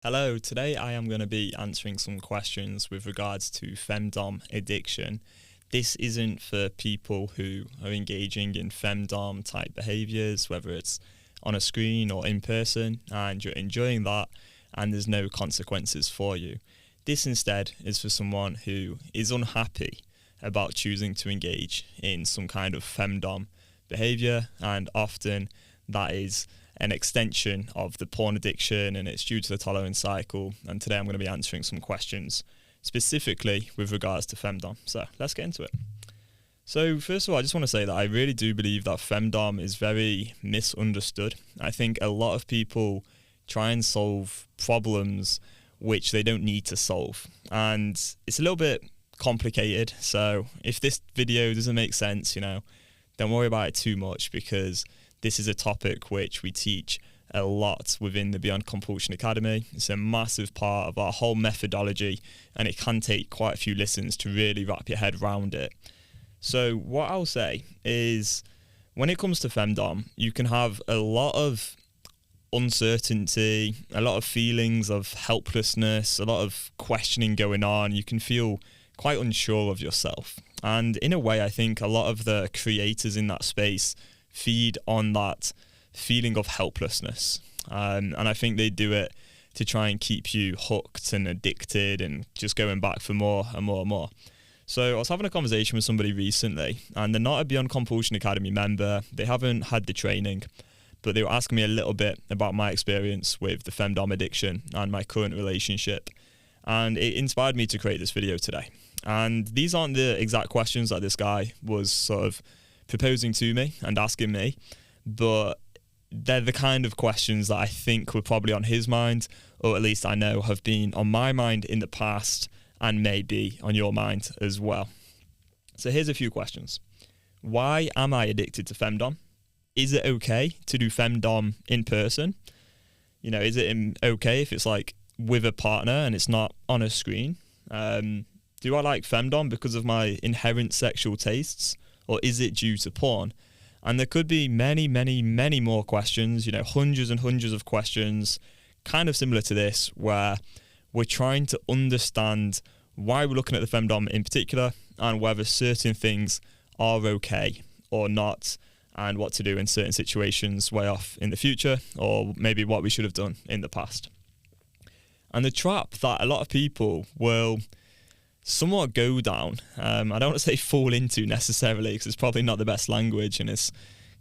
Hello, today I am going to be answering some questions with regards to Femdom addiction. This isn't for people who are engaging in Femdom type behaviours, whether it's on a screen or in person, and you're enjoying that and there's no consequences for you. This instead is for someone who is unhappy about choosing to engage in some kind of Femdom behaviour, and often that is an extension of the porn addiction, and it's due to the tolerance cycle. And today I'm going to be answering some questions specifically with regards to Femdom. So let's get into it. So first of all, I just want to say that I really do believe that Femdom is very misunderstood. I think a lot of people try and solve problems which they don't need to solve, and it's a little bit complicated. So if this video doesn't make sense, don't worry about it too much, because this is a topic which we teach a lot within the Beyond Compulsion Academy. It's a massive part of our whole methodology, and it can take quite a few listens to really wrap your head around it. So what I'll say is, when it comes to Femdom, you can have a lot of uncertainty, a lot of feelings of helplessness, a lot of questioning going on. You can feel quite unsure of yourself. And in a way, I think a lot of the creators in that space feed on that feeling of helplessness, and I think they do it to try and keep you hooked and addicted and just going back for more and more and more. So I was having a conversation with somebody recently, and they're not a Beyond Compulsion Academy member, they haven't had the training, but they were asking me a little bit about my experience with the Femdom addiction and my current relationship, and it inspired me to create this video today. And these aren't the exact questions that this guy was sort of proposing to me and asking me, but they're the kind of questions that I think were probably on his mind, or at least I know have been on my mind in the past and may be on your mind as well. So here's a few questions. Why am I addicted to Femdom? Is it okay to do Femdom in person? Is it okay if it's like with a partner and it's not on a screen? Do I like Femdom because of my inherent sexual tastes? Or is it due to porn? And there could be many, many, many more questions, hundreds and hundreds of questions, kind of similar to this, where we're trying to understand why we're looking at the Femdom in particular, and whether certain things are okay or not, and what to do in certain situations way off in the future, or maybe what we should have done in the past. And the trap that a lot of people will somewhat go down, I don't want to say fall into necessarily, because it's probably not the best language, and it's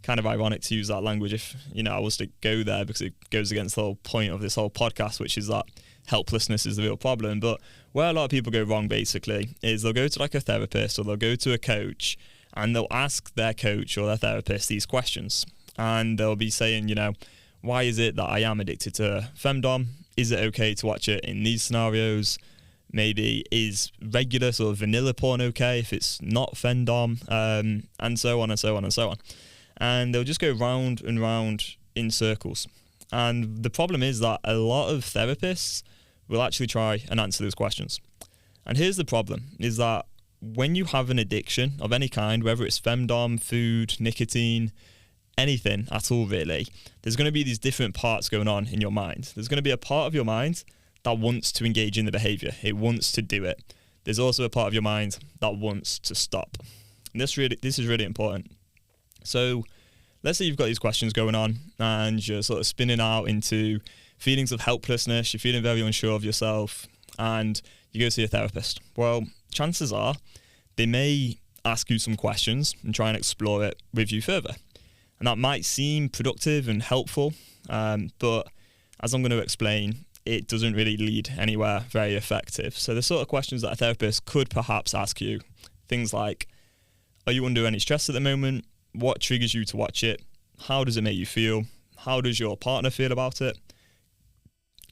kind of ironic to use that language if I was to go there, because it goes against the whole point of this whole podcast, which is that helplessness is the real problem. But where a lot of people go wrong basically is they'll go to like a therapist, or they'll go to a coach, and they'll ask their coach or their therapist these questions, and they'll be saying, why is it that I am addicted to Femdom? Is it okay to watch it in these scenarios? Maybe is regular sort of vanilla porn okay if it's not Femdom, and so on and so on and so on. And they'll just go round and round in circles. And the problem is that a lot of therapists will actually try and answer those questions. And here's the problem, is that when you have an addiction of any kind, whether it's Femdom, food, nicotine, anything at all really, there's going to be these different parts going on in your mind. There's going to be a part of your mind that wants to engage in the behaviour. It wants to do it. There's also a part of your mind that wants to stop. And this is really important. So let's say you've got these questions going on, and you're sort of spinning out into feelings of helplessness, you're feeling very unsure of yourself, and you go see a therapist. Well, chances are they may ask you some questions and try and explore it with you further. And that might seem productive and helpful, but as I'm going to explain, it doesn't really lead anywhere very effective. So the sort of questions that a therapist could perhaps ask you, things like, are you under any stress at the moment? What triggers you to watch it? How does it make you feel? How does your partner feel about it?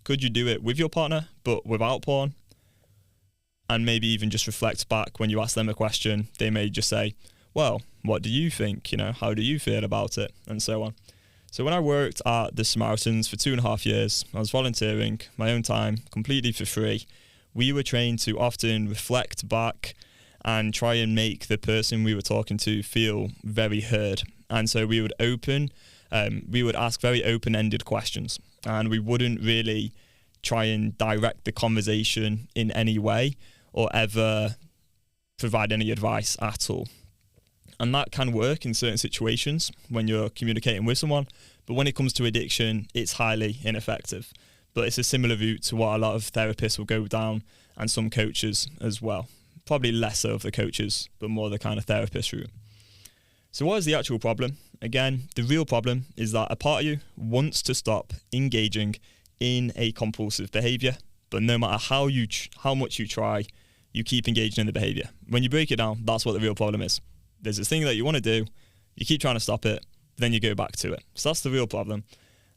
Could you do it with your partner, but without porn? And maybe even just reflect back when you ask them a question, they may just say, well, what do you think? How do you feel about it? And so on. So when I worked at the Samaritans for 2.5 years, I was volunteering my own time completely for free. We were trained to often reflect back and try and make the person we were talking to feel very heard. And so we would ask very open-ended questions, and we wouldn't really try and direct the conversation in any way or ever provide any advice at all. And that can work in certain situations when you're communicating with someone, but when it comes to addiction, it's highly ineffective. But it's a similar route to what a lot of therapists will go down, and some coaches as well. Probably less so of the coaches, but more the kind of therapist route. So what is the actual problem? Again, the real problem is that a part of you wants to stop engaging in a compulsive behaviour, but no matter how much you try, you keep engaging in the behaviour. When you break it down, that's what the real problem is. There's this thing that you want to do, you keep trying to stop it, then you go back to it. So that's the real problem.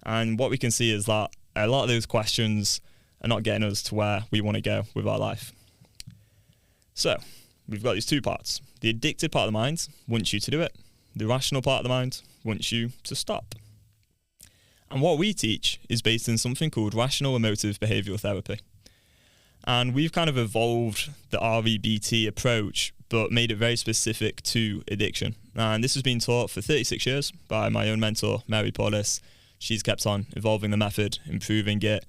And what we can see is that a lot of those questions are not getting us to where we want to go with our life. So we've got these two parts. The addicted part of the mind wants you to do it. The rational part of the mind wants you to stop. And what we teach is based in something called rational emotive behavioural therapy. And we've kind of evolved the REBT approach, but made it very specific to addiction. And this has been taught for 36 years by my own mentor, Mary Paulis. She's kept on evolving the method, improving it,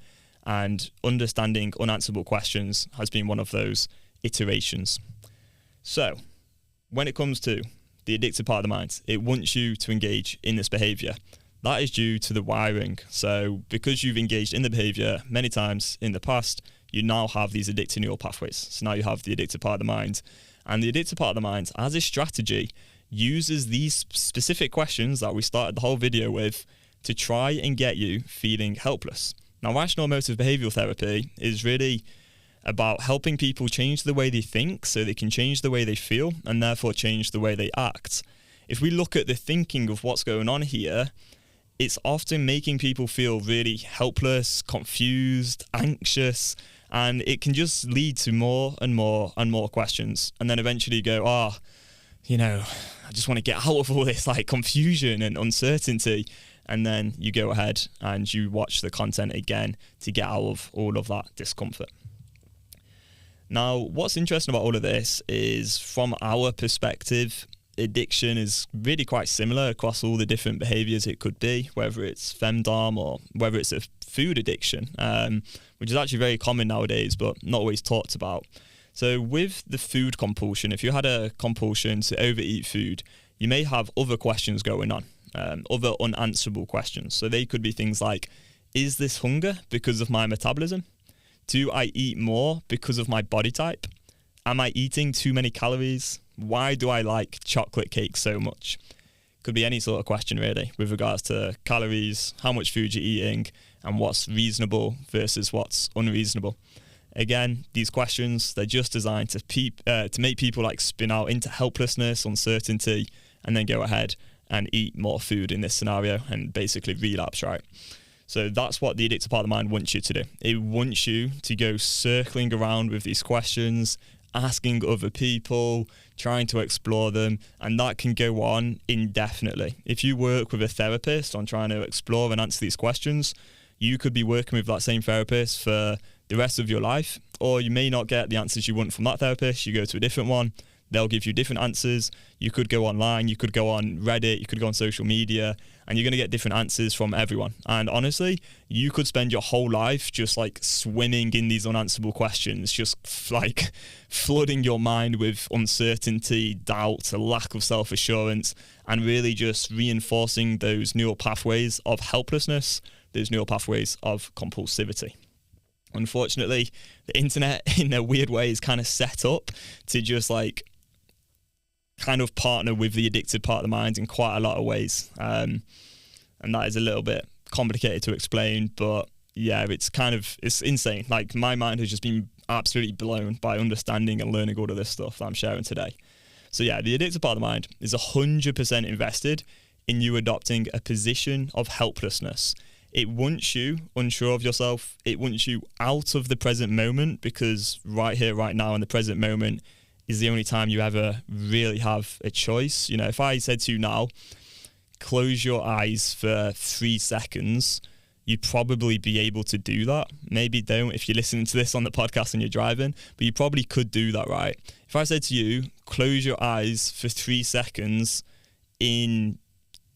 and understanding unanswerable questions has been one of those iterations. So, when it comes to the addicted part of the mind, it wants you to engage in this behaviour. That is due to the wiring. So, because you've engaged in the behaviour many times in the past, you now have these addictive neural pathways. So now you have the addicted part of the mind. And the addicted part of the mind, as a strategy, uses these specific questions that we started the whole video with to try and get you feeling helpless. Now, rational emotive behavioural therapy is really about helping people change the way they think so they can change the way they feel and therefore change the way they act. If we look at the thinking of what's going on here, it's often making people feel really helpless, confused, anxious, and it can just lead to more and more and more questions. And then eventually you go, I just want to get out of all this like confusion and uncertainty. And then you go ahead and you watch the content again to get out of all of that discomfort. Now, what's interesting about all of this is from our perspective, addiction is really quite similar across all the different behaviours it could be, whether it's Femdom or whether it's a food addiction, which is actually very common nowadays, but not always talked about. So with the food compulsion, if you had a compulsion to overeat food, you may have other questions going on, other unanswerable questions. So they could be things like, is this hunger because of my metabolism? Do I eat more because of my body type? Am I eating too many calories? Why do I like chocolate cake so much? Could be any sort of question really with regards to calories, how much food you're eating, and what's reasonable versus what's unreasonable. Again, these questions, they're just designed to make people like spin out into helplessness, uncertainty, and then go ahead and eat more food in this scenario and basically relapse, right? So that's what the addictive part of the mind wants you to do. It wants you to go circling around with these questions, asking other people, trying to explore them, and that can go on indefinitely. If you work with a therapist on trying to explore and answer these questions, you could be working with that same therapist for the rest of your life, or you may not get the answers you want from that therapist. You go to a different one, they'll give you different answers. You could go online, you could go on Reddit, you could go on social media, and you're going to get different answers from everyone. And honestly, you could spend your whole life just like swimming in these unanswerable questions, just like flooding your mind with uncertainty, doubt, a lack of self-assurance, and really just reinforcing those neural pathways of helplessness, those neural pathways of compulsivity. Unfortunately, the internet in a weird way is kind of set up to just like kind of partner with the addicted part of the mind in quite a lot of ways. And that is a little bit complicated to explain, but yeah, it's insane. Like my mind has just been absolutely blown by understanding and learning all of this stuff that I'm sharing today. So yeah, the addicted part of the mind is 100% invested in you adopting a position of helplessness. It wants you unsure of yourself. It wants you out of the present moment, because right here, right now, in the present moment is the only time you ever really have a choice. You know, if I said to you now, close your eyes for 3 seconds, you'd probably be able to do that. Maybe don't if you're listening to this on the podcast and you're driving, but you probably could do that, right? If I said to you, close your eyes for 3 seconds in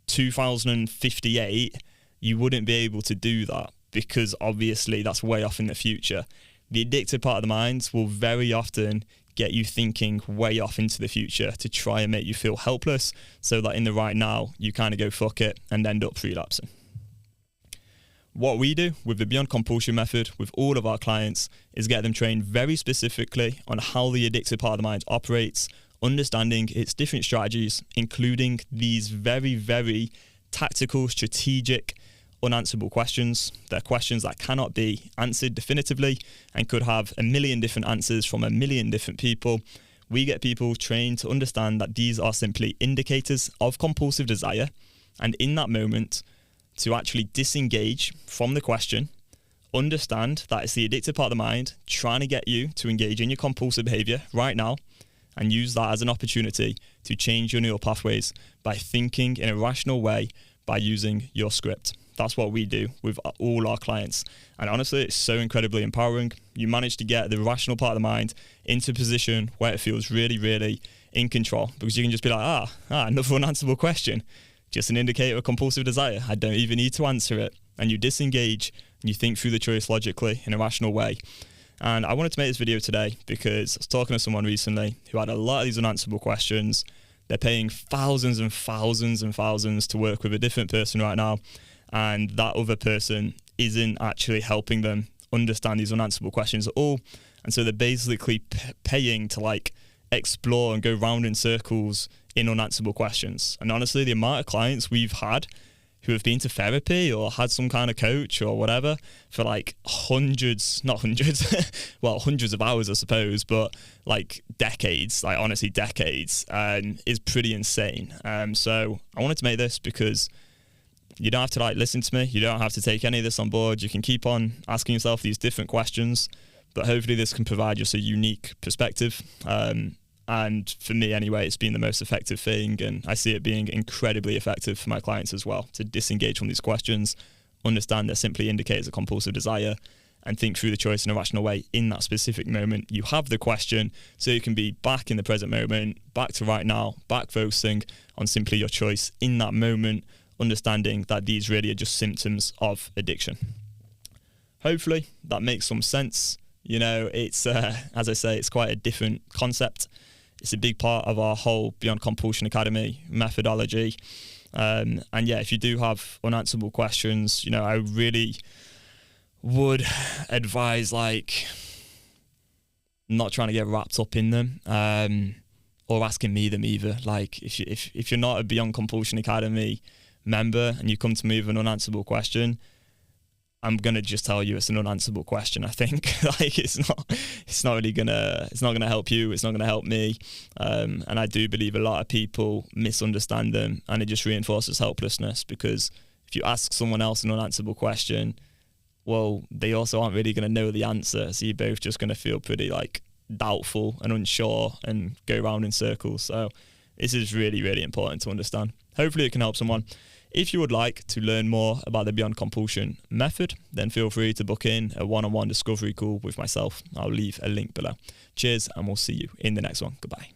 2058, you wouldn't be able to do that. because obviously that's way off in the future. The addictive part of the mind will very often get you thinking way off into the future to try and make you feel helpless, so that in the right now you kind of go fuck it and end up relapsing. What we do with the Beyond Compulsion method with all of our clients is get them trained very specifically on how the addictive part of the mind operates, understanding its different strategies, including these very, very tactical, strategic, unanswerable questions. They're questions that cannot be answered definitively and could have a million different answers from a million different people. We get people trained to understand that these are simply indicators of compulsive desire, and in that moment, to actually disengage from the question, understand that it's the addictive part of the mind trying to get you to engage in your compulsive behaviour right now, and use that as an opportunity to change your neural pathways by thinking in a rational way by using your script. That's what we do with all our clients. And honestly, it's so incredibly empowering. You manage to get the rational part of the mind into a position where it feels really, really in control, because you can just be like, another unanswerable question. Just an indicator of compulsive desire. I don't even need to answer it. And you disengage and you think through the choice logically in a rational way. And I wanted to make this video today because I was talking to someone recently who had a lot of these unanswerable questions. They're paying thousands and thousands and thousands to work with a different person right now. And that other person isn't actually helping them understand these unanswerable questions at all. And so they're basically paying to explore and go round in circles in unanswerable questions. And honestly, the amount of clients we've had who have been to therapy or had some kind of coach or whatever for hundreds of hours, I suppose, but decades, honestly decades, is pretty insane. So I wanted to make this because you don't have to listen to me. You don't have to take any of this on board. You can keep on asking yourself these different questions, but hopefully this can provide just a unique perspective. And for me anyway, it's been the most effective thing, and I see it being incredibly effective for my clients as well, to disengage from these questions, understand they're simply indicators of compulsive desire, and think through the choice in a rational way in that specific moment. You have the question, so you can be back in the present moment, back to right now, back focusing on simply your choice in that moment, understanding that these really are just symptoms of addiction. Hopefully that makes some sense. It's, as I say, it's quite a different concept. It's a big part of our whole Beyond Compulsion Academy methodology. And yeah, if you do have unanswerable questions, I really would advise not trying to get wrapped up in them, or asking me them either. If you're not a Beyond Compulsion Academy member and you come to me with an unanswerable question, I'm gonna just tell you it's an unanswerable question. I think it's not gonna help you. It's not gonna help me. And I do believe a lot of people misunderstand them, and it just reinforces helplessness, because if you ask someone else an unanswerable question, well, they also aren't really gonna know the answer. So you're both just gonna feel pretty doubtful and unsure and go around in circles. So this is really, really important to understand. Hopefully it can help someone. If you would like to learn more about the Beyond Compulsion method, then feel free to book in a one-on-one discovery call with myself. I'll leave a link below. Cheers, and we'll see you in the next one. Goodbye.